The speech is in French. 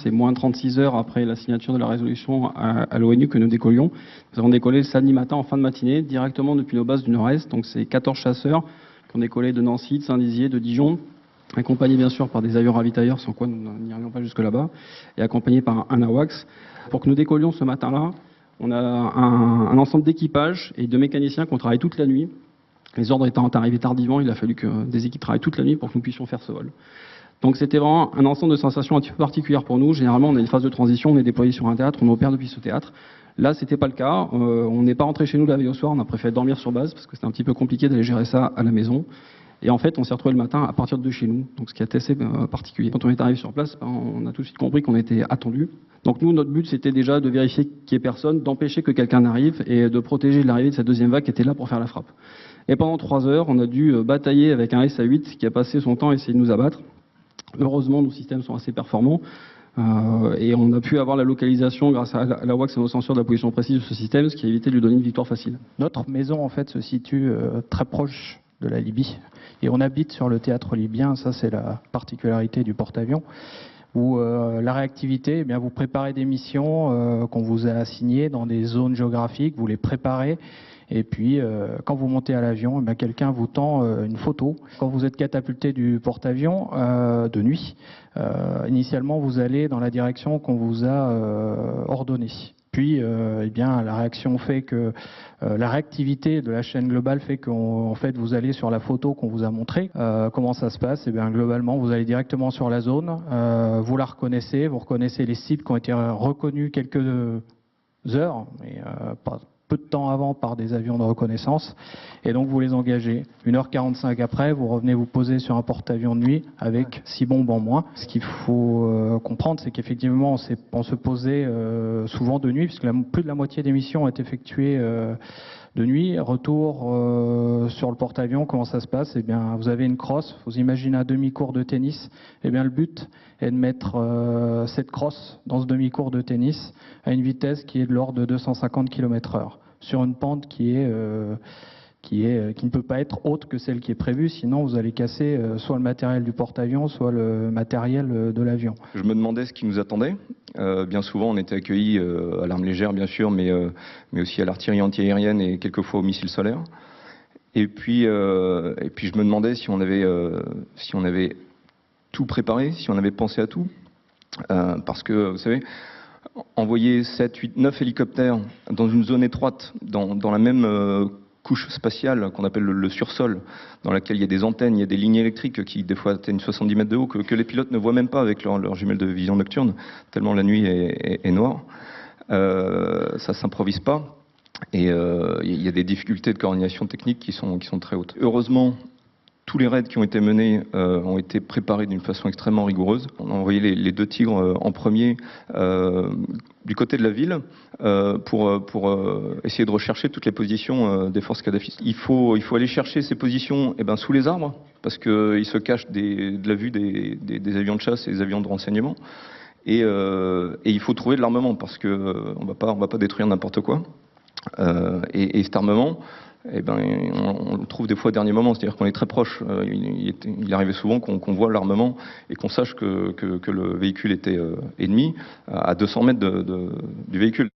C'est moins 36 heures après la signature de la résolution à l'ONU que nous décollions. Nous avons décollé le samedi matin en fin de matinée, directement depuis nos bases du Nord-Est. Donc c'est 14 chasseurs qui ont décollé de Nancy, de Saint-Dizier, de Dijon, accompagnés bien sûr par des avions ravitailleurs, sans quoi nous n'irions pas jusque là-bas, et accompagnés par un AWACS. Pour que nous décollions ce matin-là, on a un ensemble d'équipages et de mécaniciens qui ont travaillé toute la nuit. Les ordres étant arrivés tardivement, il a fallu que des équipes travaillent toute la nuit pour que nous puissions faire ce vol. Donc c'était vraiment un ensemble de sensations un petit peu particulières pour nous. Généralement, on a une phase de transition, on est déployé sur un théâtre, on opère depuis ce théâtre. Là, c'était pas le cas. On n'est pas rentré chez nous la veille au soir, on a préféré dormir sur base parce que c'était un petit peu compliqué d'aller gérer ça à la maison. Et en fait, on s'est retrouvé le matin à partir de chez nous, donc ce qui est assez particulier. Quand on est arrivé sur place, on a tout de suite compris qu'on était attendu. Donc nous, notre but, c'était déjà de vérifier qu'il n'y ait personne, d'empêcher que quelqu'un arrive et de protéger l'arrivée de cette deuxième vague qui était là pour faire la frappe. Et pendant 3 heures, on a dû batailler avec un SA-8 qui a passé son temps à essayer de nous abattre. Heureusement, nos systèmes sont assez performants et on a pu avoir la localisation grâce à la WACS et nos senseurs de la position précise de ce système, ce qui a évité de lui donner une victoire facile. Notre maison, en fait, se situe très proche de la Libye et on habite sur le théâtre libyen. Ça, c'est la particularité du porte-avions. Où la réactivité, eh bien, vous préparez des missions qu'on vous a assignées dans des zones géographiques, vous les préparez, et puis quand vous montez à l'avion, eh bien, quelqu'un vous tend une photo. Quand vous êtes catapulté du porte-avions de nuit, initialement vous allez dans la direction qu'on vous a ordonnée. Puis, eh bien, la réaction fait que la réactivité de la chaîne globale fait qu'en fait, vous allez sur la photo qu'on vous a montrée. Comment ça se passe? Eh bien, globalement, vous allez directement sur la zone, vous la reconnaissez, vous reconnaissez les cibles qui ont été reconnus quelques heures, mais pas peu de temps avant par des avions de reconnaissance, et donc vous les engagez. 1h45 après, vous revenez vous poser sur un porte-avions de nuit avec 6 bombes en moins. Ce qu'il faut comprendre, c'est qu'effectivement, on se posait souvent de nuit, puisque plus de la moitié des missions est effectuée de nuit. Retour sur le porte-avions, comment ça se passe? Eh bien, vous avez une crosse, vous imaginez un demi-cours de tennis. Eh bien, le but est de mettre cette crosse dans ce demi-cours de tennis à une vitesse qui est de l'ordre de 250 km/h, sur une pente qui ne peut pas être autre que celle qui est prévue, sinon vous allez casser soit le matériel du porte-avions, soit le matériel de l'avion. Je me demandais ce qui nous attendait. Bien souvent, on était accueillis à l'arme légère, bien sûr, mais aussi à l'artillerie antiaérienne et quelquefois aux missiles solaires. Et puis je me demandais si on avait tout préparé, si on avait pensé à tout. Parce que, vous savez, envoyer 7, 8, 9 hélicoptères dans une zone étroite, dans la même couche spatiale qu'on appelle le sursol, dans laquelle il y a des antennes, il y a des lignes électriques qui des fois atteignent 70 mètres de haut, que les pilotes ne voient même pas avec leurs jumelles de vision nocturne, tellement la nuit est noire. Ça s'improvise pas, et il y a des difficultés de coordination technique qui sont très hautes. Heureusement, tous les raids qui ont été menés ont été préparés d'une façon extrêmement rigoureuse. On a envoyé les 2 Tigres en premier du côté de la ville pour essayer de rechercher toutes les positions des forces Kadhafi. Il faut aller chercher ces positions sous les arbres, parce qu'ils se cachent de la vue des avions de chasse et des avions de renseignement. Et il faut trouver de l'armement, parce qu'on va pas détruire n'importe quoi. Et cet armement, on le trouve des fois au dernier moment, c'est-à-dire qu'on est très proche. Il arrivait souvent qu'on voit l'armement et qu'on sache que le véhicule était ennemi à 200 mètres du véhicule.